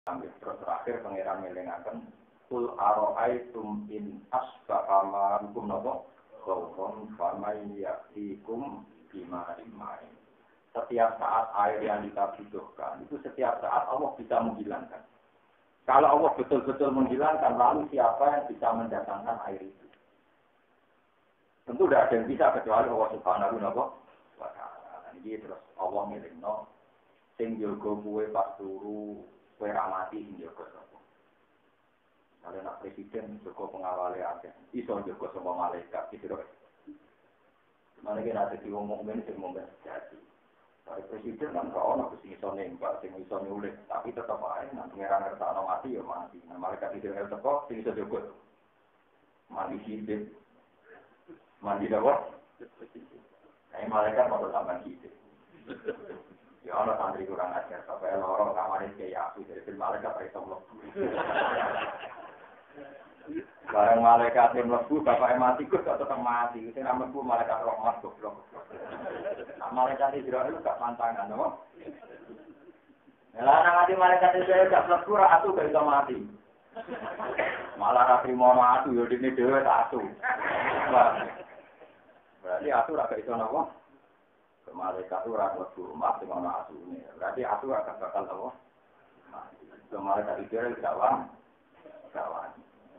Sampai terus terakhir pangeran melengaken kul aro'aitum in asbaqama hukum napa qawm famay yatikum bima'in. Setiap saat air yang kita butuhkan itu setiap saat Allah bisa menghilangkan. Kalau Allah betul-betul menghilangkan, lalu siapa yang bisa mendatangkan air itu? Tentu tidak ada yang bisa kecuali Allah Subhanahu wa Ta'ala. Ini terus Allah milihno sing jaga kowe pas turu kowe ra mati sing jaga sapa. Kalau nak presiden jaga pengawale akeh, iso jaga sapa malaikat iki lho. Malaikat nek diwong mukmin sing mukmin sejati. Kalau presiden kan ono sing iso nembak, sing iso nyulik, tapi tetep ae nek pangeran ngertakno mati ya mati. Nah malaikat iki dhewe teko sing iso jaga. Mati hidup. Mandi dawa. Nah malaikat mau tambah hidup. Ya ana santri kurang ajar, sampai loro kamare kaya aku dari malaikat iso mlebu. Barang malaikat yang mlebu bapak mati kok tetep mati. Sing mlebu malaikat rahmat goblok. Nah, malaikat Israil gak pantangan, no? Lah nang ati malaikat Israil gak mlebu ra atu gak iso mati. Malah ra trimo atu yo dene dhewe tak atu. Berarti atu ra gak iso napa? Malaikat itu orang lebu rumah dengan asune. Berarti asu akan bakal apa? Malaikat itu tidak wang.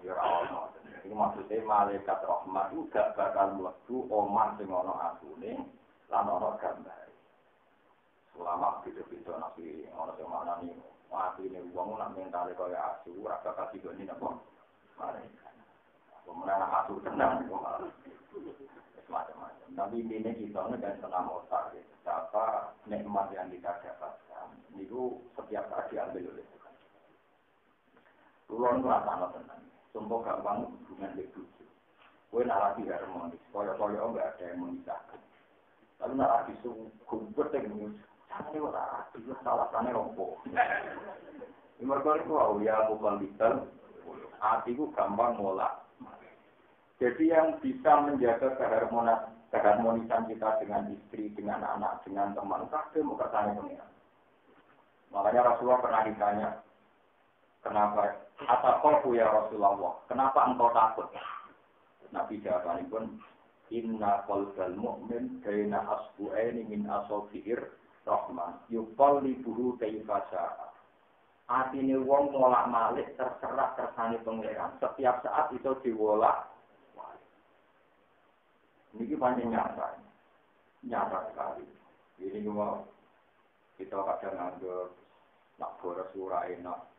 Ya Allah. Itu maksudnya malaikat rahmat itu gak bakal lebu omah dengan asune lan ana gambar. Selama gitu-gitu nabi ana sing maknani mati ning wong nak mentale kaya asu ora bakal digoni napa? Malaikat. Pemenang asu tenang macam-macam. Tapi ini kita dan senang otak. Betapa nikmat yang kita dapatkan itu setiap saat diambil oleh Tuhan. Turun rasa tenang. Sumpah gampang hubungan itu. Kue narasi harmonis. Koyo-koyo enggak ada yang memisahkan. Lalu narasi sungguh teknis. Jangan lewat narasi. Salah sana rompo. Mereka itu ya bukan vital. Hatiku gampang molak. Jadi yang bisa menjaga keharmonisan kita dengan istri, dengan anak, dengan teman, kabeh muka tanya pengiran. Makanya Rasulullah pernah ditanya, kenapa? Ataqafu ya Rasulullah, kenapa engkau takut? Nabi jawabannya pun, inna qalbal mu'min baina asbu'aini min asabi'ir rahman, yuqallibuhu kaifa syaa. Atine wong molak-malik terserah kersane pengiran, setiap saat itu diwolak. Ini banyak nyata sekali. Ini cuma kita kadang anggap nak boros surai, nak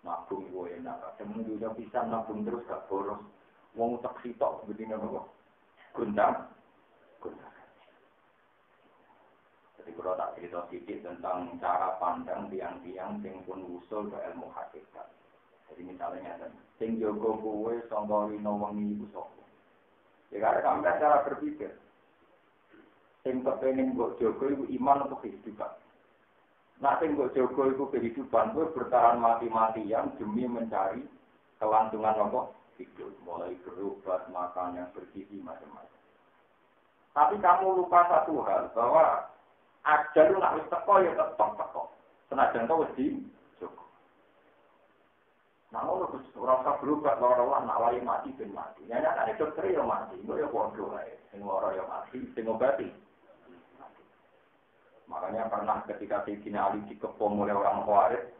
nabung gue enak. Kadang juga bisa nabung terus gak boros. Wong tak sitok begini apa? Gundang. Jadi kalau tak cerita sedikit tentang cara pandang tiang-tiang yang pun usul ke ilmu hakikat. Jadi misalnya sing jogo gue sangka lino wengi iku sapa? Ya karena sampai cara berpikir. Sing kepengin mbok jaga iku iman atau kehidupan. Nah sing mbok jaga iku kehidupan kuwi bertahan mati-matian demi mencari kelangsungan apa? Hidup. Mulai berobat, makan yang bergizi macam-macam. Tapi kamu lupa satu hal bahwa ajal nak wis teko ya tetep teko. Senajan kau wis dijogo. Namun orang tak berubah lorowan nak wae mati ben mati. Nek ana dokter yo mati, yo bodoh wae. Sing lara yo mati, sing obati. Makanya pernah ketika Sayyidina Ali dikepung oleh orang Khawarij,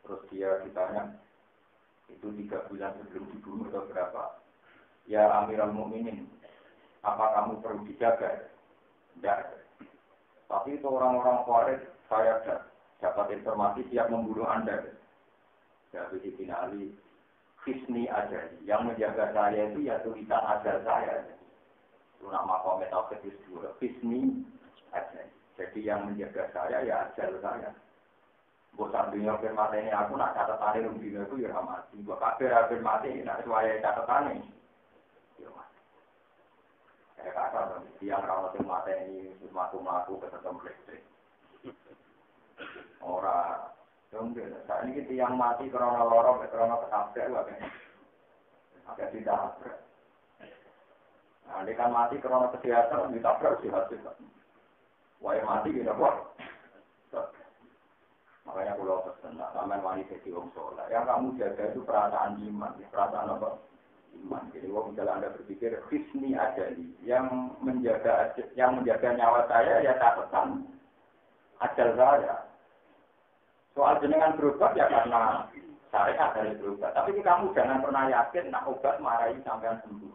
terus dia ditanya, itu 3 bulan sebelum dibunuh atau berapa? Ya Amirul Mukminin, apa kamu perlu dijaga? Tidak. Tapi itu orang-orang Khawarij, saya dapat informasi siap membunuh Anda. Jadi Sayyidina Ali, Fisni aja. Yang menjaga saya itu ya tulisan ajal saya. Itu nama komentar kedis dua. Fisni aja. Jadi yang menjaga saya ya ajal saya. Bosan dunia firman ini aku nak catatan ini dunia itu ya mati. Gua kafir mati nak sesuai catatan ini. Ya mati. Saya kata yang kalau mati ini mati ketemu listrik. Orang saat ini yang mati karena lorong, karena ketabrak, agak ditabrak. Nah, dia kan mati karena kesehatan, ditabrak sih hasil. Wah, mati gitu kok. Makanya kalau pesen, sampai wanita jadi wong soleh, yang kamu jaga itu perasaan iman, perasaan apa? Iman. Jadi kalau misalnya Anda berpikir hisni ajali, yang menjaga nyawa saya ya catatan ajal saya. Soal jenengan berobat ya karena syariat dari berobat. Tapi kamu jangan pernah yakin nak obat marahi sampean sembuh.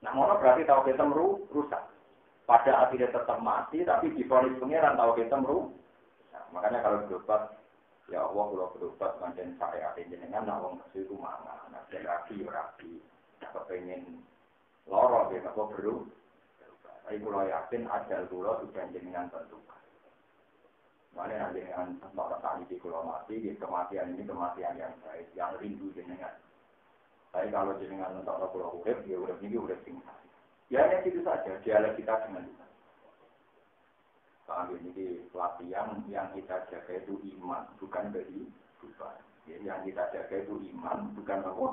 Nah, ngono berarti tahu kita rusak. Pada akhirnya tetap mati, tapi divonis pengiran tahu kita nah, makanya kalau berobat, ya Allah kalau berobat manjen syariat jenengan nak wong itu mana, nak rapi. Nak kepengen loro dia apa beru. Tapi kalau yakin ajal kula sudah jenengan tentukan. Mana jenengan orang tani di kula mati, kematian ini kematian yang baik, yang rindu jenengan. Tapi kalau jenengan untuk kula urip, dia urip ini urip singkat. Ya hanya itu saja, dialog kita dengan itu. Kami ini pelatihan yang kita jaga itu iman, bukan kehidupan. Yang kita jaga itu iman, bukan apa.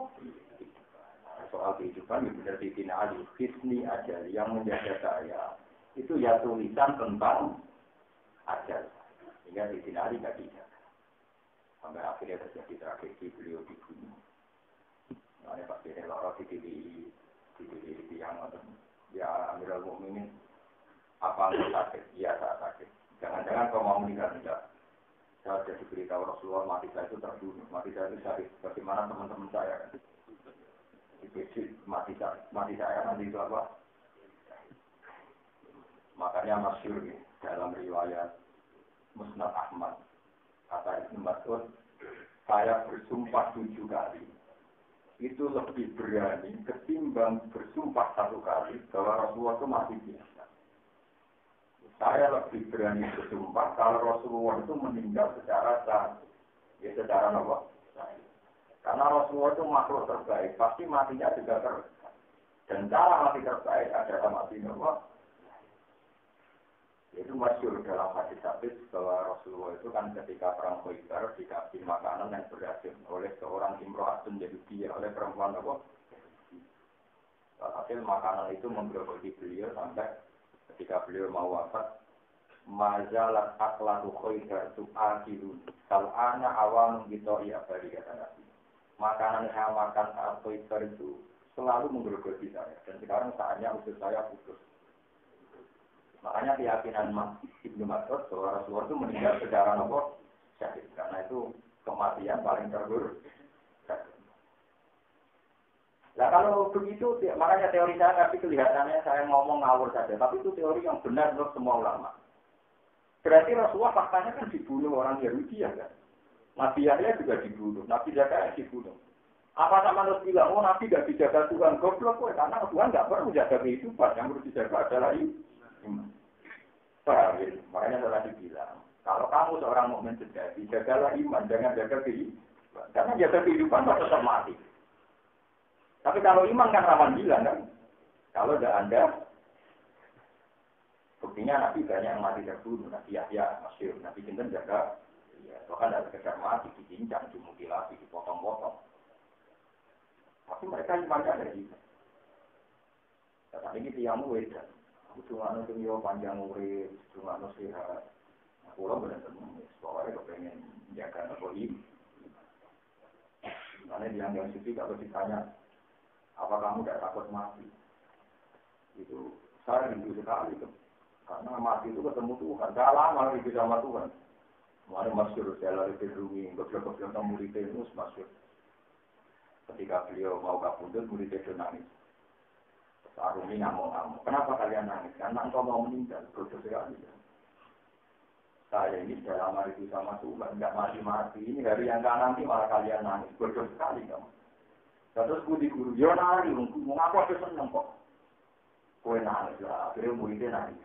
Soal kehidupan itu benar ditinali hisni ajal yang menjaga saya itu ya tulisan tentang ajal sehingga ditinali gak dijaga sampai akhirnya terjadi tragedi beliau dibunuh. Nah, pasti ini lorot di yang ya Amirul Mukminin apa sakit? Iya tak sakit. Jangan-jangan kau mau meninggal tidak? Saya sudah diberitahu Rasulullah mati saya itu terbunuh, mati saya itu syahid. Bagaimana teman-teman saya kan? Mati saya nanti itu apa? Makanya masyhur dalam riwayat Musnad Ahmad kata Ibnu Mas'ud, saya bersumpah 7 kali itu lebih berani ketimbang bersumpah 1 kali bahwa Rasulullah itu masih biasa. Saya lebih berani bersumpah kalau Rasulullah itu meninggal secara sah, ya secara apa? Karena Rasulullah itu makhluk terbaik, pasti matinya juga terbaik. Dan cara mati terbaik adalah mati normal. Itu masyhur dalam hadis bahwa Rasulullah itu kan ketika perang Khaybar dikasih makanan yang berhasil oleh seorang imro'atun Yahudiyah, oleh perempuan apa? Hasil makanan itu menggerogoti beliau sampai ketika beliau mau wafat, mazalat akhlatu Khaybar tu akhirun kalau ana awam gitu ya bari kata Nabi. Makanan yang makan saat Khaybar itu selalu menggerogoti saya. Dan sekarang saatnya usus saya putus. Makanya keyakinan Ibnu Mas'ud bahwa Rasulullah itu meninggal secara nomor syahid. Karena itu kematian paling terburuk. Nah kalau begitu, makanya teori saya tapi kelihatannya saya ngomong ngawur saja. Tapi itu teori yang benar menurut semua ulama. Berarti Rasulullah faktanya kan dibunuh orang Yahudi ya kan? Nabi Yahya juga dibunuh, Nabi Zakaria dibunuh. Apa sama harus bilang, oh Nabi tidak dijaga Tuhan, goblok kok, karena Tuhan tidak perlu menjaga kehidupan, yang harus dijaga adalah iman. Paham? Makanya saya tadi bilang, kalau kamu seorang mukmin sejati, jagalah iman, jangan jaga kehidupan. Karena jaga kehidupan tetap mati. Tapi kalau iman kan rawan bilang kan, kalau tidak Anda, buktinya Nabi banyak yang mati terbunuh, Nabi Yahya, Masyur, Nabi Sinten jaga. Bahkan ada sekedar mati, dicincang, dimutilasi, dipotong-potong. Tapi mereka imannya ada juga. Tapi ini tiangmu beda. Aku cuma nonton yo panjang urip, cuma nonton sehat. Aku lah benar-benar, soalnya kepengen jaga nabi. Karena yang suci kalau ditanya, apa kamu tidak takut mati? Itu saya rindu sekali itu. Karena mati itu ketemu Tuhan. Tidak lama rindu sama Tuhan. Mulai masyhur saya lari ke Rumi, beberapa murid itu masyhur. Ketika beliau mau kabundut, murid itu nangis. Arumi ngamuk-ngamuk. Kenapa kalian nangis? Karena engkau mau meninggal, bodoh sekali. Saya ini sudah lama rindu sama Tuhan, nggak mati-mati. Ini hari yang nanti malah kalian nangis, bodoh sekali kamu. Terus budi guru, yo nari, mau ngaku aku seneng kok. Kue nangis lah, akhirnya muridnya nangis.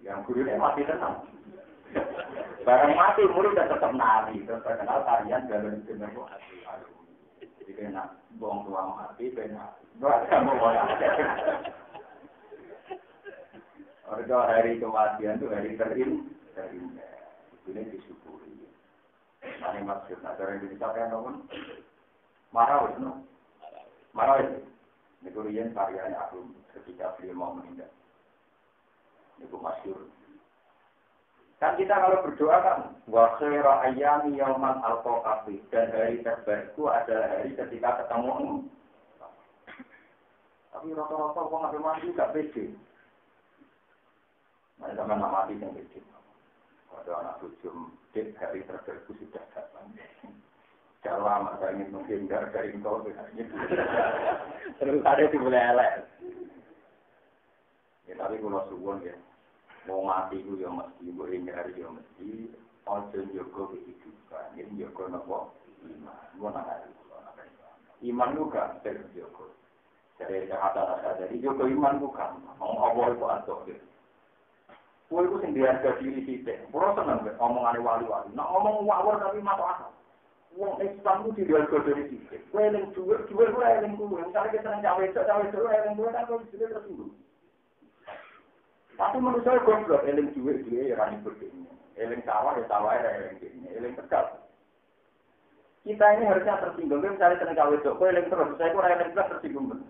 Yang gurunya mati tenang. Barang mati murid dan tetap nari, terus terkenal tarian dalam jenis jadi kena buang tuang mati, kena berarti mau orga hari kematian itu hari terindah, ini disyukuri. Ini maksud, cara yang dicapai namun marah itu. Ini kurian karyanya aku ketika beliau mau meninggal. Itu masyhur. Kan kita kalau berdoa kan, wa khaira ayyami yauman alqaqafi, dan hari terbaikku adalah hari ketika ketemu. Tapi rata-rata orang ngambil mandi gak pede. Nah, sama nak mati yang pede. Ada anak tujuh, hari terbaikku sudah datang. Jangan lama, saya ingin menghindar dari engkau. Terus ada yang boleh elek. Ya, tapi kalau suwon ya. Mau mati itu ya mesti, mau hindari ya mesti, ojo njogo kehidupan, ini njogo nopo iman, mau nangani. Iman itu kan njogo. Dari kata-kata dari njogo iman bukan, mau apa itu atau gitu. Kue itu sendiri harga diri kita, pura seneng omongan wali-wali, nak ngomong wawar tapi masuk akal. Wong Islam itu tidak harga diri kita. Kue yang jual itu yang kue, misalnya kita cawe-cawe yang kue kan kue juga tersinggung. Tapi menurut saya goblok, eling duit ya rani berdini. Eling sawah ya sawah ya eling tegal. Kita ini harusnya tersinggung, misalnya tenaga wedok, kau eling terus, saya kurang eling terus tersinggung.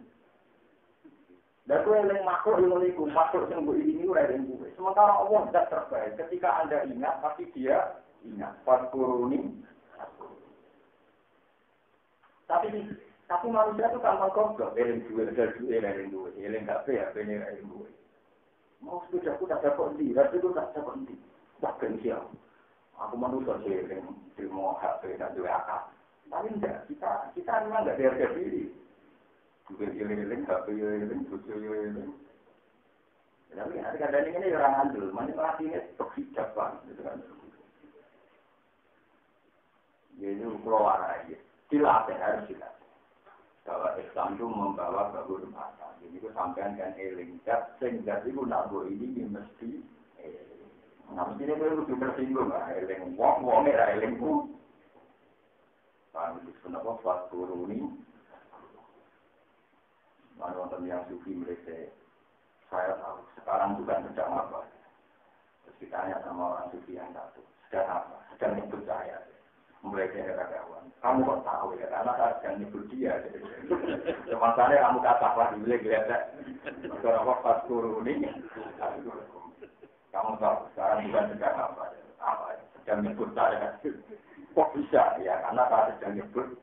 Dan kau eling makhluk yang menipu, makhluk yang ini udah eling gue. Sementara Allah tidak terbaik, ketika Anda ingat, pasti dia ingat. Fadkuruni. Tapi manusia itu gampang goblok, eling duit, eling gak ya, eling gue. Mau sepeda aku tak dapat di, tapi itu tak dapat di. Tak gengsial. Aku manusia sering terima HP dan juga akal. Tapi enggak, kita memang enggak harga diri. Juga iling-iling, HP iling, bucu iling. Tapi kadang-kadang ini orang andul, mana pelatihnya terhijab banget, gitu kan. Jadi keluar aja. Dilatih, harus dilatih. Bahwa Islam itu membawa kehormatan. Jadi itu sampean kan eling dat, sehingga itu nabo ini mesti nah mesti dia perlu tersinggung lah, eling wong era eling ku. Paham itu kenapa pas guru ini? Mana orang yang sufi mereka, saya tahu sekarang bukan sedang apa. Terus ditanya sama orang sufi yang satu, sedang apa? Sedang nyebut saya. Mulai dari kawan. Kamu kok tahu ya? Karena saya sedang nyebut dia. Masalahnya kamu kata apa? Boleh kelihatan. Kalau pas guru ini, kamu tahu sekarang bukan sedang apa? Apa? Sedang nyebut saya. Kok bisa? Ya karena saya sedang nyebut.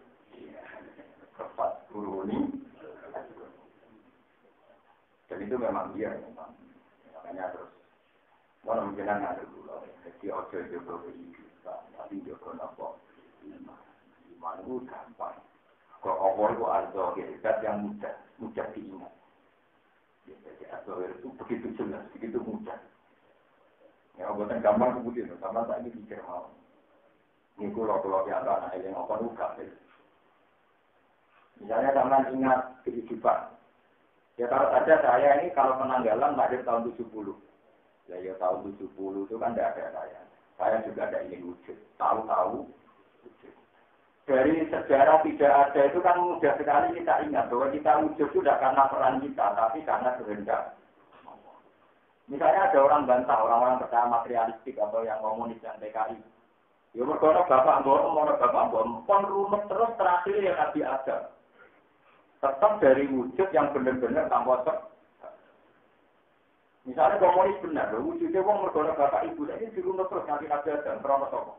Pas guru ini. Dan itu memang dia. Makanya terus. Mau mungkin ada dulu. Jadi ojo jogo kehidupan. Tapi jogo nopo. Iman itu gampang. Kalau Allah itu al-Zahir, yang mudah diingat. Jadi al-Zahir itu begitu jelas, begitu mudah. Ya, buatan gampang kemudian, karena tak ini pikir mau. Ini kalau yang anak yang apa itu misalnya zaman ingat kehidupan. Ya kalau saja saya ini kalau penanggalan lahir tahun 70. Ya tahun 70 itu kan tidak ada saya. Saya juga ada ingin wujud. Tahu-tahu. Dari sejarah tidak ada itu kan mudah sekali kita ingat bahwa kita wujud itu tidak karena peran kita, tapi karena kehendak. Misalnya ada orang bantah, orang-orang percaya materialistik atau yang komunis yang PKI. Ya mereka bapak mbok, pon runut terus terakhir yang Nabi Adam. Tetap dari wujud yang benar-benar tanpa sebab. Misalnya komunis benar, wujudnya wong mereka bapak ibu ini dirunut terus nanti Nabi Adam, krono sapa?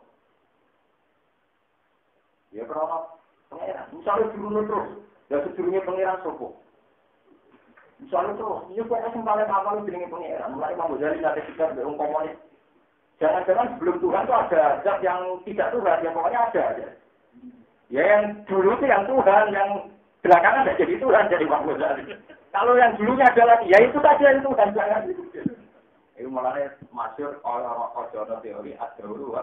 Ya krono pangeran. Misalnya dirunut terus, ya sedurunge pangeran sapa? Misalnya terus, ini pokoknya yang paling awal jenenge pangeran. Mulai Imam Ghazali nanti kita berung komunis. Jangan-jangan sebelum Tuhan itu ada zat yang tidak Tuhan, ya pokoknya ada aja. Ya yang dulu itu yang Tuhan, yang belakangan tidak jadi Tuhan, jadi Imam Ghazali. Kalau yang dulunya adalah, ya itu saja yang Tuhan, jangan itu. Itu mulanya masyhur orang teori ad-dahulu.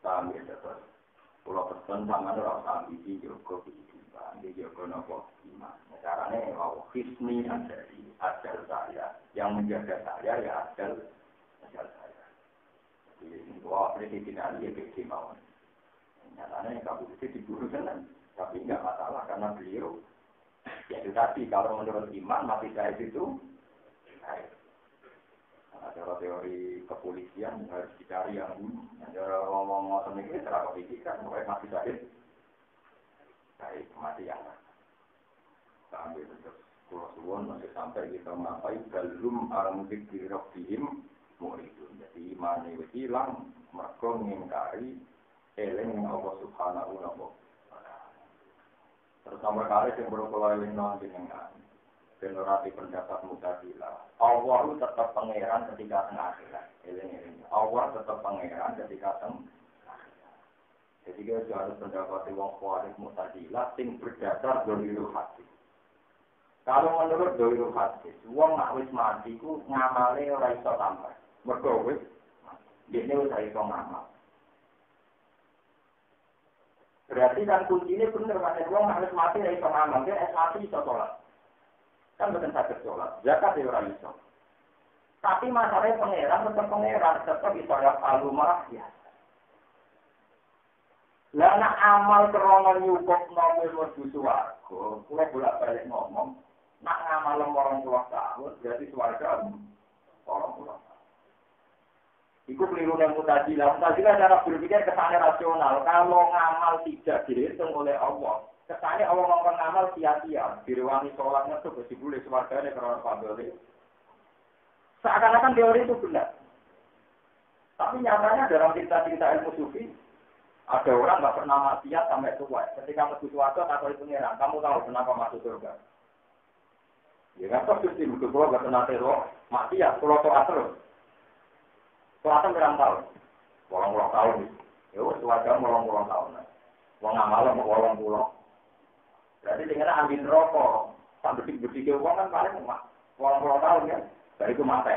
Paham ya, terus. Kalau pesan sama orang ambisi, yoga kehidupan, yoga nopo iman. Caranya kalau hisni dari ajal saya, yang menjaga saya ya ajal saya. Jadi bahwa presiden Ali ya mau. Nyatanya kamu itu diburu kan, tapi nggak masalah karena beliau. Ya itu tadi kalau menurut iman mati saya itu. Ada teori kepolisian harus dicari yang ada ngomong-ngomong ini secara pendidikan mulai mati sakit baik mati yang ambil terus Pulau Suwon masih sampai kita mengapai balum aramdik di robbihim muridun. Jadi iman itu hilang, mereka mengingkari eling Allah Subhanahu wa Ta'ala. Terus nomor kali yang berpulau eling non jenengan, generasi pendapat Mu'tazilah. Allah itu tetap pangeran ketika tengah akhirat. Eling. Allah tetap pangeran ketika tengah. Jadi kita harus mendapati wong Khawarij Mu'tazilah sing berdasar dhalilul hadis. Kalau menurut dhalilul hadis, wong nak wis mati ku ngamale ora iso tambah. Mergo wis dene wis ora iso ngamal. Berarti kan kuncinya bener kan wong nak wis mati ora iso ngamal, dia mati iso salat. Kan boten saged salat. Zakat ya ora iso. Tapi masalahnya pangeran tetap iso ya alumah ya. Lah nek amal krana nyukupno mlebu swarga, kula bolak-balik ngomong, nek ngamal 20 tahun berarti swarga 20 tahun. Iku keliru nang Mu'tazilah. Mu'tazilah cara berpikir kesane rasional. Kalau ngamal tidak dihitung oleh Allah, kesane Allah ngomong ngamal sia-sia, direwangi salatnya tuh mesti boleh swargane karena fadhile. Seakan-akan teori itu benar. Tapi nyatanya dalam cerita-cerita ilmu sufi ada orang nggak pernah maksiat sampai tua. Ketika masuk surga, tak boleh pengiran. Kamu tahu kenapa masuk surga? Ya kan terus di buku gua nggak pernah teror maksiat. Kalau toat terus, toatan berapa tahun? 80 tahun. Ya, surga 80 tahun. Wong ngamal 80. Berarti dengan ambil rokok, tak bersih uang kan paling 80 tahun ya. Dari itu mati.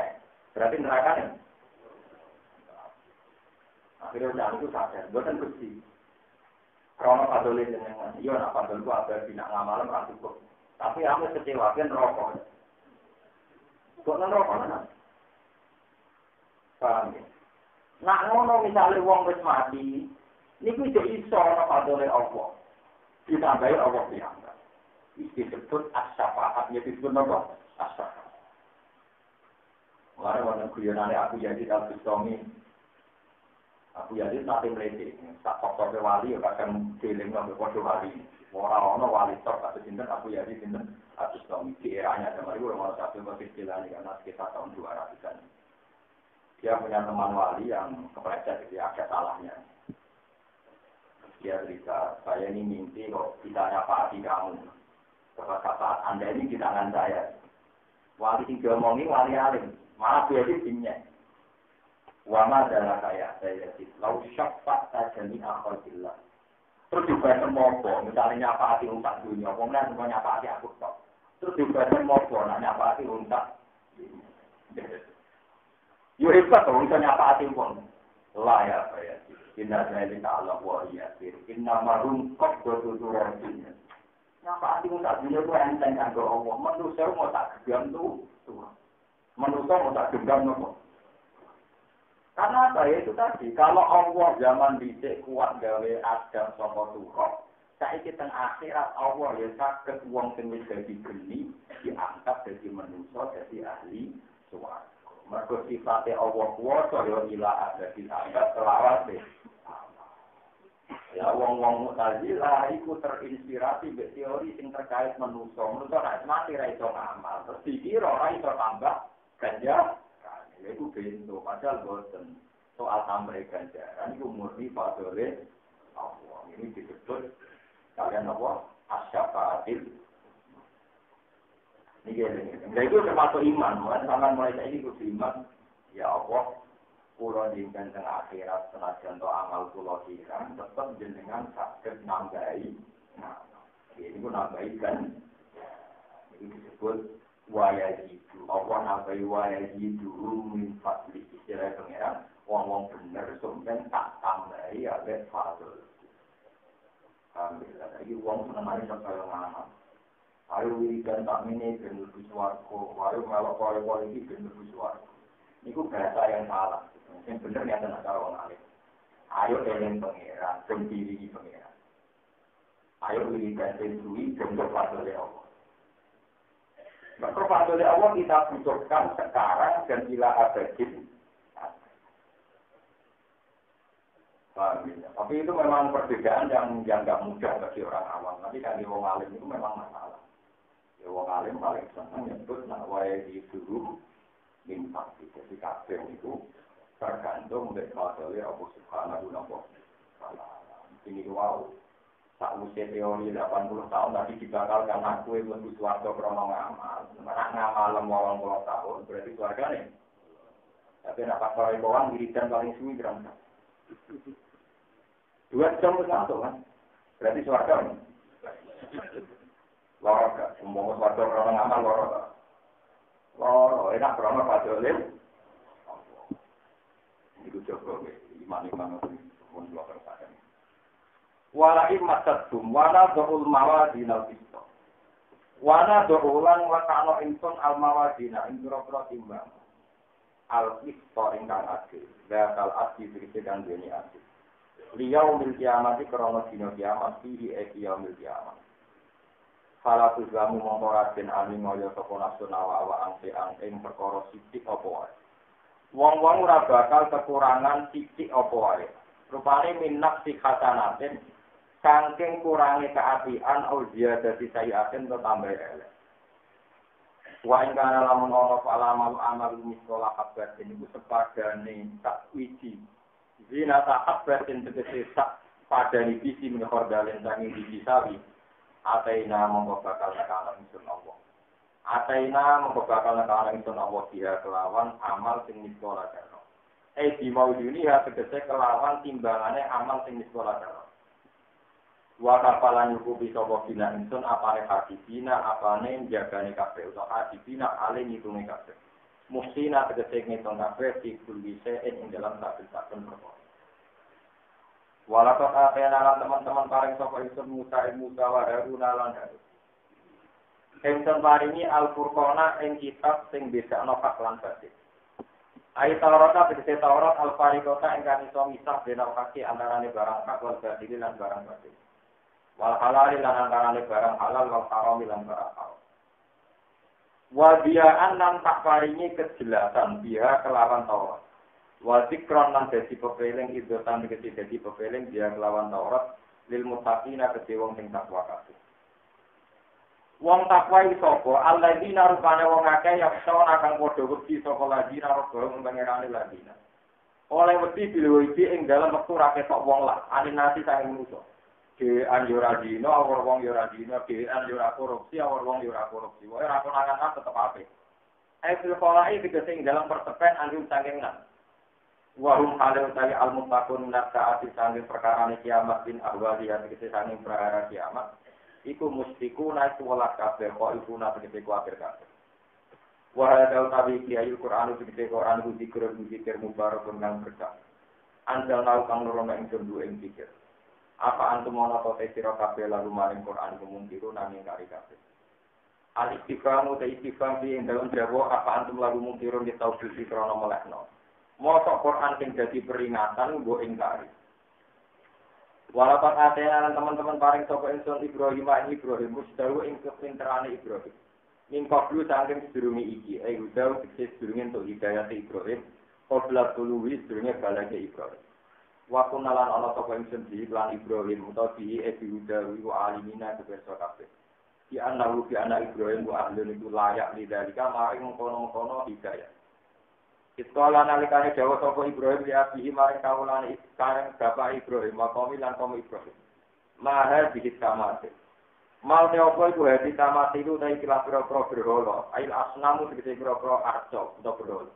Berarti neraka nih. Akhirnya udah itu sadar, bukan bersih. Kalau padolin dengan, iya nak padol itu ada tidak ngamalan orang cukup. Tapi aku kecewa kan rokok. Kok rokok mana? Paham ya? Nak ngono misalnya wong wis mati, niku iso ana padolin Allah. Ditambahi Allah piyambak. Iki disebut as-syafaat, ya disebut apa? As-syafaat. Warna kuyonane aku jadi al-Bistami. Aku jadi nanti meliti, tak top-top wali, kadang feeling nggak berkode wali. Orang-orang wali top atau sinten, aku jadi sinten. Atus tahun di eranya sama itu orang satu berkecilan karena sekitar tahun 200-an. Dia punya teman wali yang kepleset, dia ada salahnya. Dia cerita, saya ini mimpi kok ditanya Pak Adi kamu. Saat Anda ini di tangan saya. Wali yang diomongi wali alim, malah dia ini timnya. Wama adalah saya sih. Lau syafaat saja ni akal billah. Terus juga semoga, misalnya nyapa hati untak dunia, kemudian semua nyapa hati aku tak. Terus juga semoga, nyapa hati untak. Yo hebat tuh, bisa nyapa hati pun. Lah ya saya sih. Inna jahili ta'ala wa iyasir. Inna marum kok dodo-dodo. Nyapa hati untak dunia itu enteng kan ke Allah. Manusia mau tak genggam tuh. Manusia mau tak genggam tuh. Karena apa ya itu tadi, kalau Allah zaman dicek kuat gawe Adam saka turok, saiki teng akhirat Allah ya saged wong sing wis dadi geni diangkat dadi manusa dadi ahli swarga. Mergo sifate Allah kuwasa ya ila ada diangkat selawase. Ya wong-wong Mu'tazilah iku terinspirasi mbek teori sing terkait manusa. Manusa nek mati ra iso ngamal, terus dikira ora iso tambah ganjar. Itu bentuk, padahal boten soal tambah ganjaran itu murni fadhole Allah. Ini disebut kalian apa? Asyafaatil. Ini itu termasuk iman. Mulai saya ini kudu iman. Ya Allah, kula dinten teng akhirat senajan to amal kula kirang tetep jenengan saged nambahi. Nah, ini ku nambahi kan. Ini disebut waya itu, Allah nabai waya itu min fadli istilah pengeran, wong bener sumpen tak tambahi ada fadl. Alhamdulillah, lagi wong senang sampai ngamal. Ayo wiridan tak ini bener biswarko, ayo melok koi ini bener biswarko. Ini bahasa yang salah, yang bener yang ada cara orang alim. Ayo eling pengeran, sendiri pengeran. Ayo wiridan sendiri bener fadl Allah. Maka oleh Allah kita butuhkan sekarang dan ila abadin. Tapi itu memang perbedaan yang nggak mudah bagi orang awam. Tapi kan di wong alim itu memang masalah. Wong alim paling seneng nyebut nak wae disuruh minta jadi kabeh itu tergantung dari fadhile Allah Subhanahu wa taala. Ini wow. Tak usia teori 80 tahun tadi dibakalkan aku yang lebih suarga krono ngamal. Nak ngamal 80 tahun berarti suarga nih. Tapi nak pakai bawang wiridan paling suwi berapa? 2 jam masuk kan? Berarti suarga nih. Lorok gak? Semua suarga krono ngamal lorok gak? Lorok, enak krono fadhile. Itu coba iman-iman pun dua persen. Wala imasadum wala do'ul mawadina bisto. Wala do'ulan wakano insun al mawadina indro-pro timbang. Al bisto ingkang adil. Dakal adil berisikan dunia adil. Liyau mil kiamati krono dino kiamat fihi ekiyau mil kiamat. Fala tuzlamu mongkoratin animoyo toko nasionawa awa angseang ing perkara sidik opo wae. Wong-wong ora bakal kekurangan sidik opo wae. Rupane minnak si khasanatin saking kurangi keapian audia dadi sayatin tambah elek. Wa ing kana lamun ana amal miskola habat niku sepadane sak wiji. Zina ta habat tegese sak padane biji menekor dalen sangi biji sawi. Ataina mongko bakal nekana ingsun Allah. Ataina mongko bakal nekana ingsun Allah dia kelawan amal sing miskola karo. Di mau dunia tegese kelawan timbangane amal sing miskola karo. Wa kafalan yukubi sapa bina insun apane hadisina apane jagane kabeh utawa hadisina ale ngitunge kabeh musina tegese ngitung kabeh dikul bisa ing dalam saben-saben perkara walakat atena teman-teman paring sapa insun Musa wa Haruna lan Harun insun paringi al-Furqana ing kitab sing bedakno hak lan batil ayat Taurat tegese Taurat al-Fariqata ingkang iso misah bena kaki antarane barang hak lan batil lan barang batil wal halal lan antarane barang halal wal haram lan barang haram. Wa bi'an lan tak paringi kejelasan biha kelawan Taurat. Wa zikron lan dadi pepeling idotan dadi pepeling dia kelawan Taurat lil muttaqina kedhe wong sing takwa kabeh. Wong takwa iki sapa? Alladzina rupane wong akeh yang sawang kang padha wedi saka ladina rogo pangerane ladina. Oleh wedi bilwiji ing dalem wektu ra ketok wong lah, alinasi sang manusa. Ke anjura dino, awal wong yura dino, ke anjura korupsi, awal wong yura korupsi. Wae rakonangan tetep apik. Fil qolai tegese dalam pertepen anjur sangengan. Wa hum halal tali al-muttaqun nakaati sanging perkarane kiamat bin ahwali tegese sanging perkara kiamat. Iku mustiku naik welas kabeh kok iku nate tegese kuwatir kabeh. Wa hadal tabi kiai Al-Qur'an tegese Qur'an zikir mubarakun kang berkah. Andal nau kang nurono ing dundu ing zikir. Apa antum ana to sira kabeh lalu maring Quran kumungkiru nanging kari kabeh. Al-istifham uta istifham di dalam jawab apa antum lalu mungkirun di tauhid krana melehno. Mosok Quran sing dadi peringatan nggo ingkari. Walaupun atena teman-teman paring sapa insun Ibrahim mustawu ing kepinterane Ibrahim. Mingko dulu saking sedurunge iki, udah sedurunge entuk hidayah Ibrahim, qabla tuluwi sedurunge balake Ibrahim. Waktu nalan ana sapa ingsun di lan Ibrahim utawa di Ibrahim wa alimina kebeso kabeh. Di anak Ibrahim wa ahlun itu layak lidalika maring kono-kono hidayah. Iskala nalikane dawuh sapa Ibrahim ya bihi maring kawulane kareng bapak Ibrahim wa kaum lan kaum Ibrahim. Mahar bihit kamate. Mal te opo iku hadi kamate iku ta ikilah pira-pira berhala, ail asnamu tegese pira-pira arca utawa berhala.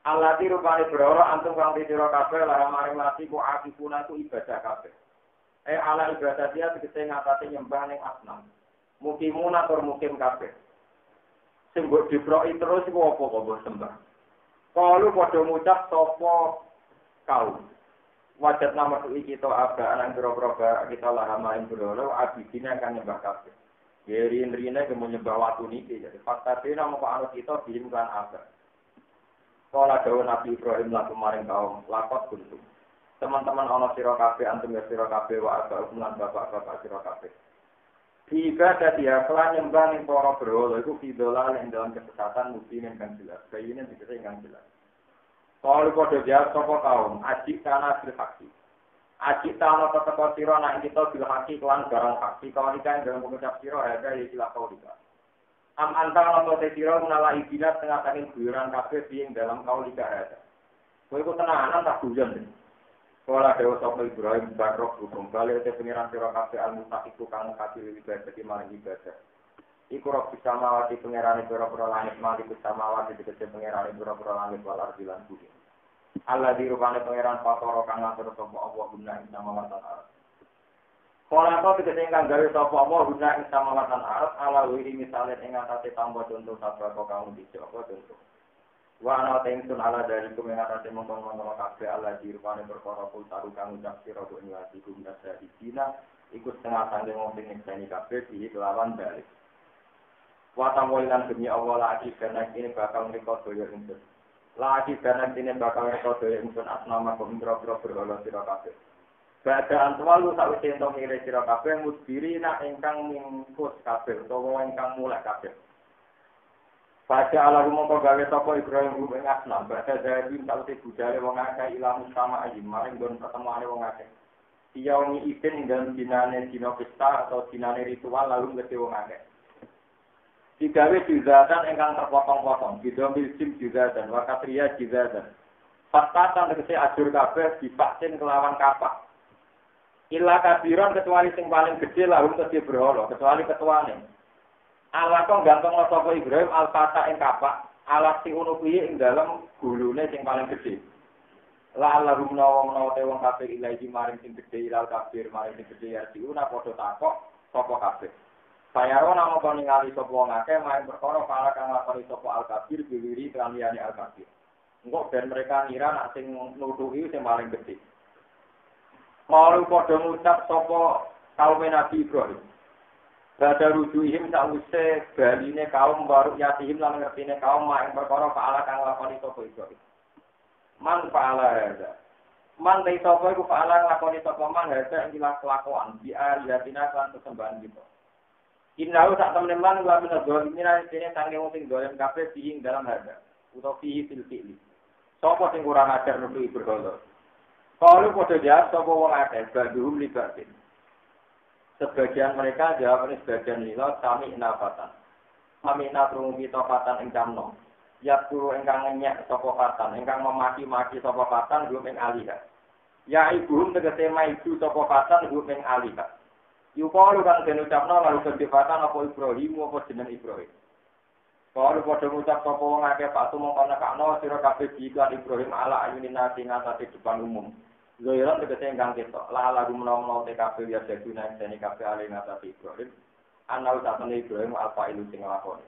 Allah di rupane berhala antum kang dicira kabeh lah maring lati ku akifuna ku ibadah kabeh. Ala ibadah dia tegese ngatasi nyembah ning asnam. Mukimun atur mukim kabeh. Sing mbok diproki terus iku apa kok mbok sembah. Kalu padha ngucap sapa kaum. Wajat nama iki kita ada anak boro-boro kita lah maring berhala abidine kan nyembah kabeh. Yerin-rine kemenyembah watu niki jadi fakta dene moko anu kita bilimkan apa. Kala dawuh Nabi Ibrahim lan kemarin kaum lakot kuntum. Teman-teman ana sira kabeh antum ya sira kabeh wa aba lan bapak-bapak sira kabeh. Jika dia kelan nyembah ning para berhala iku fidolal ing dalam kesesatan mungkin kan jelas. Kayine dikira ingkang jelas. Kalau padha jawab sapa kaum, ajik kana bil haqqi. Ajik kana tetep sira nek kita bil haqqi kelan barang haqqi kalau iki dalam pengucap sira ada istilah kaulika. Am antara nopo sira menala ibina tengah saking guyuran kabeh ing dalam kau liga. Kowe iku tenanan tak guyon. Kala dewa sapa Ibrahim barok hukum bali te pengiran sira kabeh al-mustaqiku kang kadhi ibadah dadi maring ibadah. Iku roh bisa mawati pengerane pira-pira langit mati bisa mawati dikece pengerane pira-pira langit wal ardi lan bumi. Allah dirupane pengeran fatoro kang ngatur sapa Allah guna ing samawatan arep. Kala apa dikece kang gawe sapa Allah guna ing samawatan arep ala wiri misale ing atase tambah contoh sabda kok kamu dicok apa contoh. Wa ana tengsun ala dari kumengatase mongkon-mongkon kabeh Allah dirupane perkara kul taru kang ucap sira kok ing ati guna sadina iku setengah sangge wong sing nyekseni kabeh iki kelawan balik. Wa tamoilan demi Allah lagi karena ini bakal ngriko daya ingsun. Lagi karena ini bakal ngriko daya ingsun asnama kumindra-indra berhala sira kabeh. Badaan walu sawise ento ngire sira kabeh mudbiri nak ingkang mingkus kabeh utawa ingkang mulak kabeh. Baca ala rumangka gawe sapa Ibrahim ing asnam baca dari sawise budale wong akeh ilmu sama ayi maring gon ketemuane wong akeh. Iya wong ipin ing dalem dinane dina pesta atau dinane ritual lalu ngete wong akeh. Digawe juzatan ingkang terpotong-potong, didomil sim juzatan, wakatria juzatan. Fatatan tegese ajur kabeh dipaksin kelawan kapak. Illa kabiron kecuali sing paling gede lahum kedhe berhala, kecuali ketuane. Allah kok gantung sapa Ibrahim al-fata ing kapak, alat sing ono kuwi ing dalem gulune sing paling gede. La Allahum nawa te wong kabeh ilahi maring sing gede ilal kabir maring sing gede ya diuna padha takok sapa kabeh. Sayaro namo kon ningali sapa wong akeh main perkara kala kang lakoni sapa al-kabir biwiri kan liyane al-kabir. Engko ben mereka ngira nek sing nutuhi sing paling gede. Mau padha ngucap sapa kaum Nabi Ibrahim. Bada rujuhim sawise baline kaum baru yatihim lan ngertine kaum main perkara kala kang lakoni sapa Ibrahim. Man fa'ala hadza. Man dai sapa iku fa'ala lakoni sapa man hadza ing kelakuan di aliyatina kan sesembahan kita. Innahu sak temen-temen wa min dzalimin dene sange wong sing dolen kabeh ing dalam hadza utawa fihi fil fi'li. Sapa sing kurang ajar nutu berhala. Kalau padha jawab sapa wong akeh badhum libatin. Sebagian mereka jawab ini sebagian lila sami nafatan. Sami natrung kita patan ing camno. Ya turu ingkang nyek sapa patan, ingkang memaki-maki sapa patan belum ing alihah. Ya ibuhum tegese maidu sapa patan belum ing alihah. Yukalu kan den ucapno lalu kedipatan apa Ibrahim apa jeneng Ibrahim. Kalau padha ngucap sapa wong akeh patu mongko nekakno sira kabeh diiklan Ibrahim ala ayunin nasi ngatasi depan umum. Zoiran tegese ingkang ketok. La lagu menawa TKP ya seduna seni kabeh ali ngatasi Ibrahim. Ana utane Ibrahim alfa ilu sing nglakoni.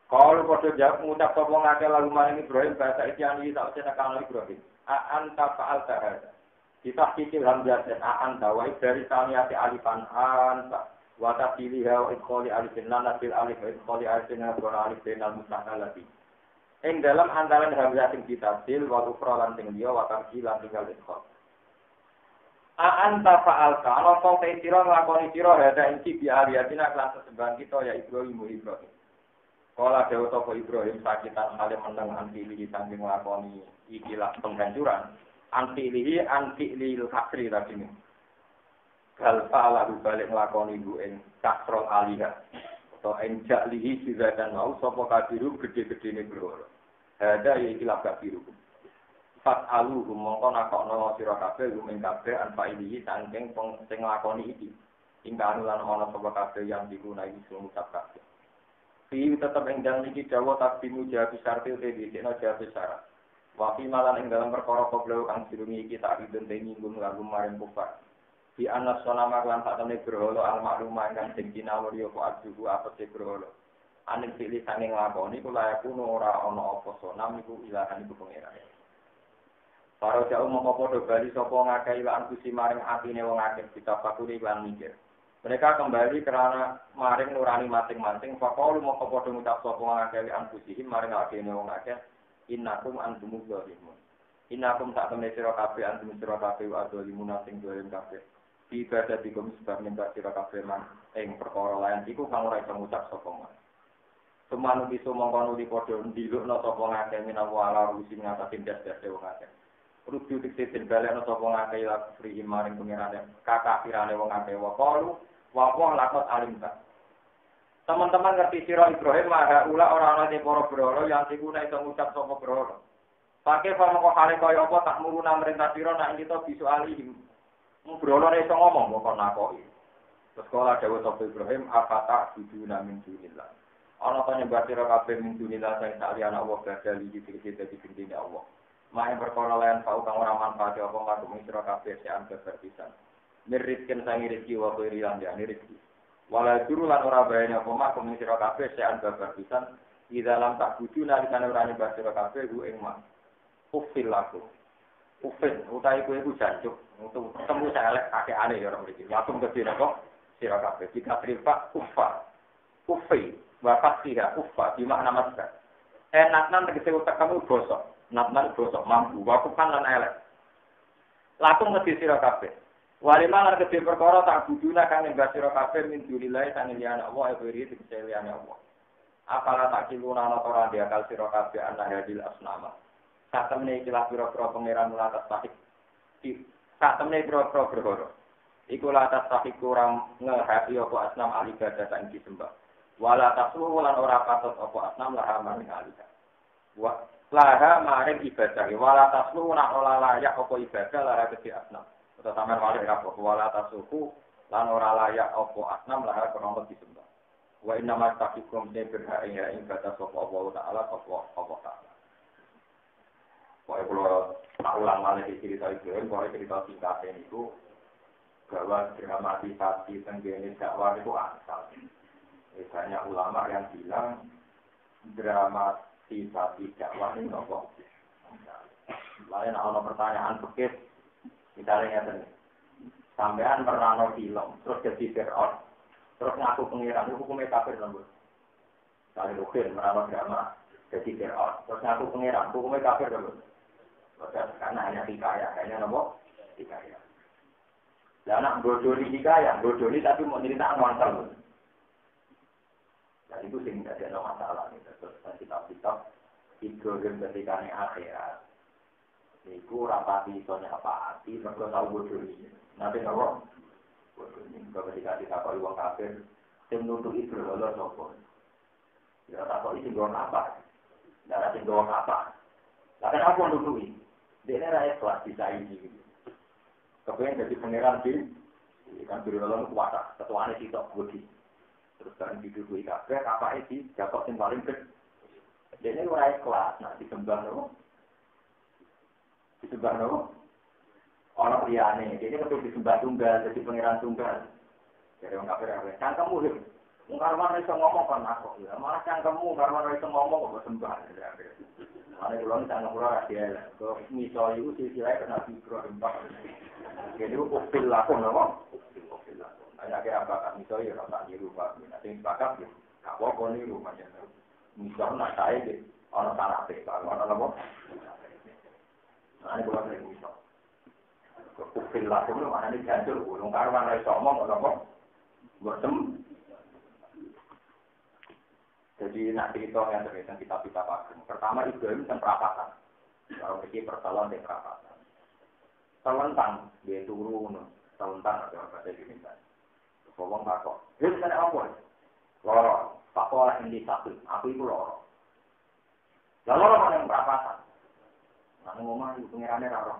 Kalau padha jawab ngucap sapa wong akeh lagu maring Ibrahim bahasa iki tak senekane Ibrahim. Anta fa'al ta'ala. Kita pikir hamzah dan anta wa dari saniyati alifan anta. Wata pilih wa ikholi alifin lanabil alif wa ikholi alifin wa alifin al-mustaqalati. Ing dalam antaran hamzah sing ditasil wa ukra lan sing liya wa tarji lan tinggal ikhol. A'anta fa'alka ana kok te sira nglakoni sira hada ing bi aliyatina kelas sesembahan kita ya Ibrahim. Kala dewa sapa Ibrahim sakitan hale meneng antili saking nglakoni ikilah penghancuran. Antili lil kasri tadi. Kal ta'ala balik nglakoni ibu ing kasrul aliyah atau enjak lihi juga dan mau sapa kabiru gede-gedene berhala. Hada ya ikilah kabiru. Fat alu mongko nakokno sira kabeh ing kabeh anfa ini saking sing nglakoni iki. Ingkang lan ana sapa kabeh yang digunai sumucap kabeh. Fi tetep ing dalem iki dawa takdimu jawab syartil te dikene jawab syarat. Wa fi malan ing dalam perkara koblo kang dirungi iki tak idun te nyinggung lagu maring kufar. Di anas sonama lan sak temne berhala al maklumah kang sing dinawur yo kok aduh apa se berhala. Aning pilih saking lakoni kula aku ora ana apa sonam iku ilahan iku pangeran. Para jauh mongko padha bali sapa ngakeh lan kusi maring atine wong akeh ditapakuri lan mikir. Mereka kembali karena maring nurani masing-masing faqalu mongko padha ngucap sapa ngakeh lan kusi maring atine wong akeh innakum antumuz zalimun. Innakum tak temne sira kabeh antum sira kabeh wa zalimun sing dolen kabeh. Ibadah dikum sebab nyembah sira kabeh man ing perkara lain iku kang ora iso ngucap sapa man. Semanu bisa mongko nuli padha ndilukna sapa ngakeh menawa ala rusi ngatasi das-dase wong akeh. Rujuk dikse balekna sapa ngakeh la free maring pengerane kakafirane wong akeh wa qalu wa lakot alimta. Teman-teman ngerti sira Ibrahim maha ula ora ana ning para berhala yang sikune iso ngucap sapa berhala. Pakai pamoko hale kaya apa tak muruna merintah sira nek kita bisa alihim. Berhala iso ngomong kok nakoki. Terus kala dawuh sapa Ibrahim apa tak bujuna min dunillah. Ana ta nyembah sira kabeh min dunillah sing saliyane Allah badal iki dadi bintine Allah. Mae perkara lain kau kang ora manfaat apa ngagem sira kabeh sean keberpisan. Mirisken sangi rezeki wa khirilan ya rezeki. Wala juru lan ora bayane apa mak kumi sira kabeh sean babar pisan di dalam tak buju nalikane ora nyembah sira kabeh ku ing mak ufil laku ufil utahe kuwi ku jancuk untuk temu elek kakeane ya ora mriki langsung ke sira kok sira kabeh jika privat ufa ufi wakat sira ufa di makna masdar enaknan tegese utek kamu bosok natnan bosok mampu wakukan lan elek langsung ke sira kabeh Walimah lan kedhe perkara tak buduna kang nyembah sira kabeh min dunilai sang liyane Allah ibri tegese liyane Allah. Apala tak kiluna ana ora diakal sira kabeh ana hadil asnama. Satemene ikilah pira-pira pangeran latas tahik. Satemene pira-pira berhala. Iku latas tahik kurang ngehati apa asnam alibadah sing disembah. Wala tasluhu lan ora patut apa asnam laha maring alibadah. Wa laha maring ibadah. Wala tasluhu lan ora layak apa ibadah laha kedhe asnam. Atau samar wali rapo wala tasuku lan ora layak opo asnam laha krono disembah. Wa inna ma taqikum de berhak ing batas sapa Allah taala apa taala. Wae kula tak ulang malih cerita itu, kalau cerita singkat niku bahwa dramatisasi tenggene dakwah itu asal. Banyak ulama yang bilang dramatisasi dakwah itu apa? Lain ana pertanyaan fikih misalnya tadi, sampean pernah film, terus jadi Fir'aun, terus ngaku pengiran, itu hukumnya kafir lembut. Kali Rukin pernah drama, jadi Fir'aun, terus ngaku pengiran, hukumnya kafir lembut. Karena hanya hikayah, hanya nombor hikayah. Dan anak bodoni hikayah, bodoni tapi mau cerita mantel. Dan itu sehingga tidak ada masalah. Terus kitab-kitab, Ibrahim ketika ini akhirat. Iku rapati soalnya apa hati, mereka tahu bodoh ini. Nanti kalau bodoh ini, ketika kita tahu uang kafir, yang menuntut itu adalah sopor. Ya tak tahu isi doang apa, darah isi doang apa. Lalu aku menuntut ini, dia ini rakyat kelas bisa ini. Kepengen jadi pangeran di, kan berulang kuasa, ketuanya si tok bodi. Terus kan didudui kafir, apa isi, dapat yang paling gede. Dia ini rakyat kelas, nah disembah loh. Disembah no, orang liane, jadi betul disembah tunggal, jadi pangeran tunggal. Jadi orang kafir apa? Cangkemmu sih, karwan iso ngomong kan aku, ya malah cangkemmu karwan iso ngomong kok sembah. Mana pulang cangkem pulang dia, ke misal itu silsilah kena fikro empat. Jadi ukil lakon no, ukil lakon. Ada kira apa kan misal ya orang tak niru pak, nanti sepakat ya, apa kau niru macam tu. Misal nak saya deh, orang tanah deh, orang apa? Ini bukan lagi misal. Kufil lah, itu mana ini jatuh. Ulung karwan lagi somong, apa? Bersem. Jadi nak cerita yang terkait kitab-kitab agama. Pertama Ibrahim dan perapatan. Kalau pergi pertolongan dan perapatan. Telentang, dia turun. Telentang ada apa saja ini kan. Ngomong takut. Ini kan apa? Lorong. Takut orang ini satu. Aku itu lorong. Lalu orang yang perapatan. Nang omah iku pengerane ra ora.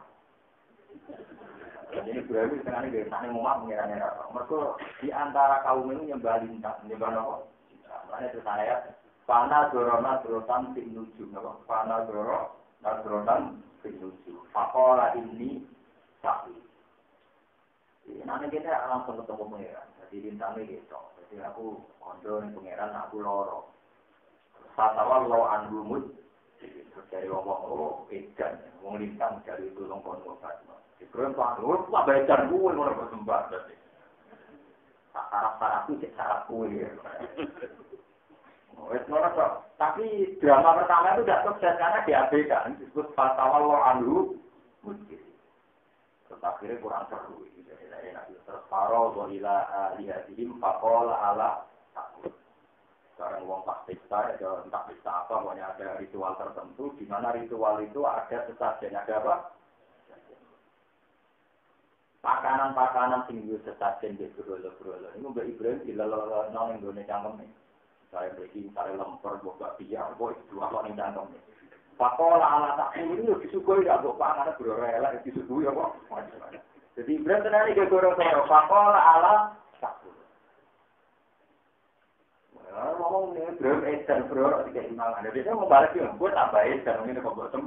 Jadi Ibrahim senengane dhewe nang omah pengerane ra ora. Mergo di antara kaum ini nyembah lintang, nyembah napa? Mane itu saya pana dorona dorotan sing nuju napa? Pana doro dorotan sing nuju. Faqala ini sapi. Ini kita langsung ketemu pengeran. Jadi lintangnya gitu. Jadi aku kondo ning pengeran aku loro. Fatawal lo anrumut dari ngomong edan, ngomong lintang dari itu ngomong Fatma. Ibrahim panggul, tak bacan gue mau bersembah berarti. Sarap-sarap itu sarap gue. Tapi drama pertama itu tidak sukses karena diabaikan. Disebut Fatawal lo anru mungkin. Terus akhirnya kurang seru. Terus paro bolehlah lihatihim pakol ala takut. Sekarang uang pas pesta, ada entah pesta apa, pokoknya ada ritual tertentu, di mana ritual itu ada sesajen, ada apa? Pakanan-pakanan tinggi sesajen di berolo-berolo. Ini Mbak Ibrahim dilelol-lelol yang gone cangkem nih. Saya beli, saya lemper, buat biar, buat dua kok nih jantung. Pakola ala tak ini disuguhi ya buat pangan berorela disuguhi ya kok. Jadi berarti nanti dia gorong-gorong pakola ala tak. Ngomong nih bro, dan bro tidak imangan. Jadi saya mau balik ya, gue tambahin dan ini kok botem.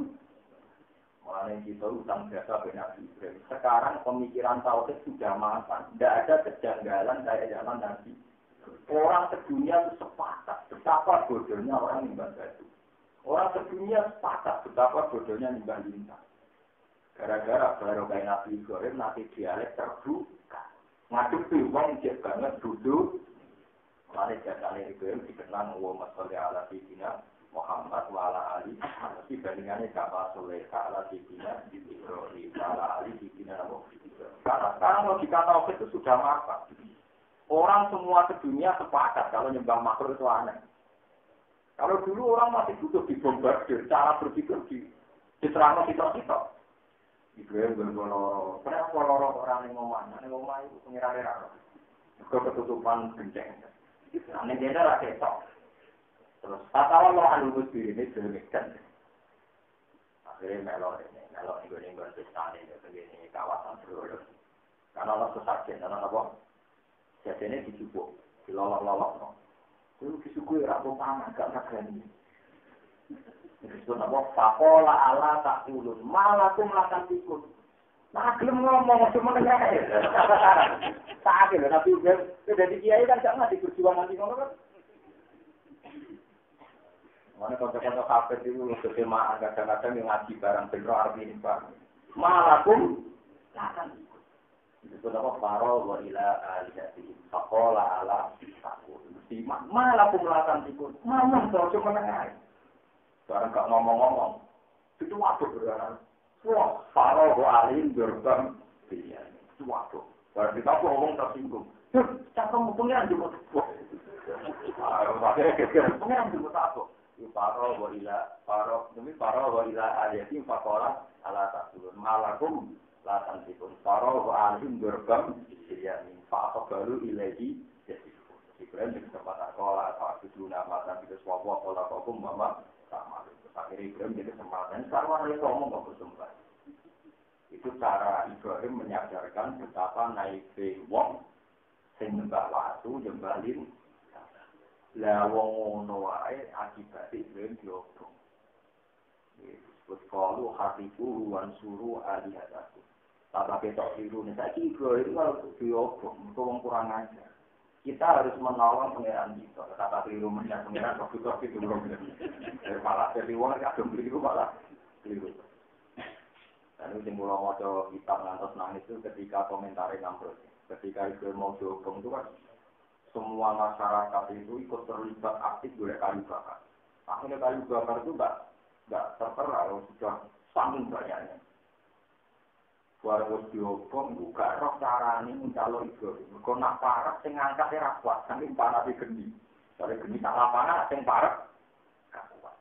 Malah kita utang biasa benar Ibrahim. Sekarang pemikiran tauhid sudah matang, tidak ada kejanggalan kayak zaman Nabi. Orang sedunia itu sepakat betapa bodohnya orang yang batu. Orang sedunia sepakat betapa bodohnya nyembah lintang. Gara-gara baru kayak Nabi Ibrahim, Nabi dialek terbuka. Ngadepi uang dia banget duduk. Mulai jasanya Ibrahim dikenal Muhammad Sallallahu Alaihi Wasallam Muhammad wala Ali. Tapi bandingannya Ka'bah Sulaiha ala Sidina Ibrahim wala Ali Sidina Nabi. Karena sekarang logika tauhid itu sudah matang. Orang semua sedunia sepakat kalau nyembah makhluk itu aneh. Kalau dulu orang masih butuh dibombardir, cara berpikir diterangkan kita. Ibrahim berboloro, kenapa loro orang yang ngomong itu pengiran-iran. Ketutupan genceng. Ini dia adalah ketok. Terus, kata Allah alubus diri ini demikian. Akhirnya melok ini berpestan ini kawasan berulur. Karena Allah sesajen, karena apa? Jadinya dijubuk, dilolok-lolok. Itu disuguhi rabu pangan, gak tergani. Disebut apa? Fakola ala tak ulun, malakum lakan tikun. Nah, belum ngomong, cuma dengar ya. Tak ada, Nabi Ibrahim, dari kiai kan jangan diperjuang nanti ngomong kan. Mana kontak-kontak kafir itu, sesama kadang-kadang yang ngaji barang bener arti ini, Pak. Malakum lakan tikun. Disebut apa? Faro wa ila alihati. Fakola ala takun. Malah kumulakan tikun. Ngomong so cuma nengai. Sekarang gak ngomong-ngomong. Itu waktu berjalan. Wah, Faro wa alim berbang. Itu waktu. Kalau kita ngomong tersinggung. Cakap pengiran juga. Pengiran juga takut. Faro wa ila. Faro wa ila alihati. Fakola ala takun. Malakum lakan tikun. Faro wa alim berbang. Fa'akob baru ilahi. Ibrahim di kesempatan sekolah, Pak Biduna, Matan, Bidus, Wawah, Kola, Kokum, Mama, sama. Akhirnya Ibrahim di kesempatan. Sekarang orang itu ngomong kok kesempatan. Itu cara Ibrahim menyadarkan betapa naiknya wong, sing nyembah watu, nyembalin. Lah wong ngono wae akibat Ibrahim diobong. Disebut kalu hatiku ruan suruh alihataku. Tata ketok biru nih, saya Ibrahim kalau diobong, itu wong kurang ajar. Kita harus menolong pengeran kita. Kata keliru menjadi pengeran, waktu itu belum dari malah dari uang agak beliau malah keliru. Dan itu mulai mau kitab ngantos nangis itu ketika komentari Namrud. Ketika itu mau dihukum itu kan semua masyarakat itu ikut terlibat aktif oleh kayu bakar. Akhirnya kayu bakar itu nggak tertera, sudah saking banyaknya. Warga diobong juga roh carane mencalon itu. Mergo nak parah sing ngangkat ora kuat, saking panas di gendi. Sore gendi tak lapangan sing parah gak kuat.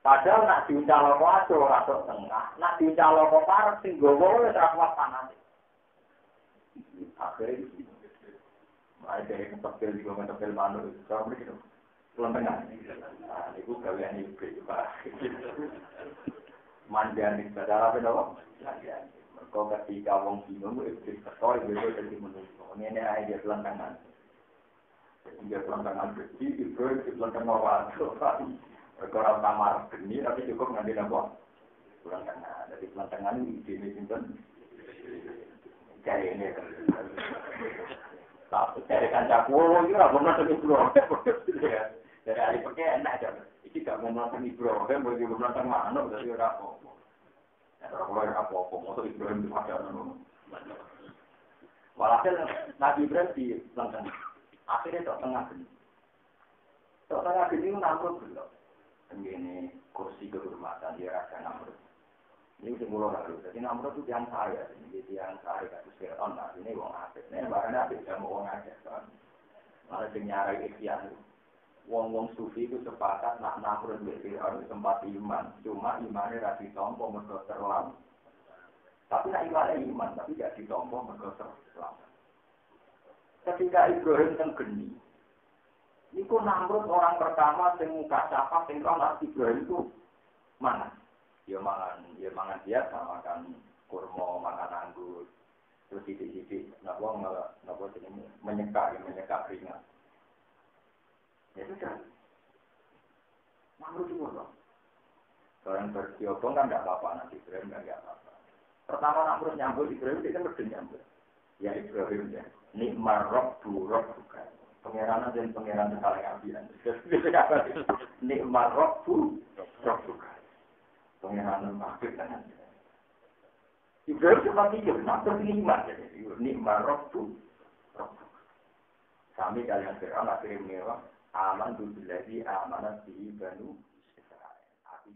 Padahal nak diuncalon wae ora tok tengah, nak diuncalon kok parah sing gowo wis ora kuat panas. Akhirnya mulai dari kepel di kepel manuk itu sampai gitu. Pulang tengah. Nah, itu gawean ibu Pak. Mandian ibadah apa dong? Kau ketika wong bingung, iblis ketoi beliau jadi menunggu. Ini aja dia pelantangan. Dia pelantangan besi, iblis pelantangan waktu. Kalau kamar geni, tapi cukup ngambil apa? Pelantangan. Dari pelantangan ini ide simpen. Cari ini. Tapi cari kancak wong itu lah, benar tuh ibro. Dari hari pakai enak aja. Iki gak mau nonton ibro, kan boleh juga nonton manuk dari orang apa. Kalau apa-apa, maksud Ibrahim di Padang. Walhasil Nabi Ibrahim di Lengkeng. Akhirnya tok tengah geni. Tok tengah geni itu Namrud belum. Ini kursi kehormatan dia Raja Namrud. Ini udah mulai lalu. Jadi Namrud itu yang saya. Ini yang saya kasus Fir'aun. Nah ini wong asik. Ini makanya asik sama wong asik. Malah nyarai ikhtiar. Wong-wong sufi itu sepakat nak Namrud Fir'aun tempat iman. Cuma imannya tidak ditompo mergo terlam. Tapi nak imannya iman, tapi tidak ditompo mergo terlam. Ketika Ibrahim kan geni, Iku Namrud orang pertama sing muka sapa sing kau Nabi Ibrahim itu mana? Ya mangan biasa, makan kurma, makan anggur, terus sidik-sidik, napa ini menyekak ringan. Ya sudah. Namrud itu loh. Orang berdiobong kan tidak apa-apa, Nabi Ibrahim kan tidak apa-apa. Pertama Namrud nyambut Ibrahim, dia kan berdua nyambut. Ya Ibrahim ya, nikmar Rabbu bukan. Pengiranan dan pengiran sekali ambilan. Nikmar Rabbu bukan. Pengiranan makhluk dan Ibrahim seperti itu, Namrud iman. Nikmar Rabbu. Kami kalian Fir'aun akhirnya mewah, aman tu billahi amanat bihi banu Israel. Aku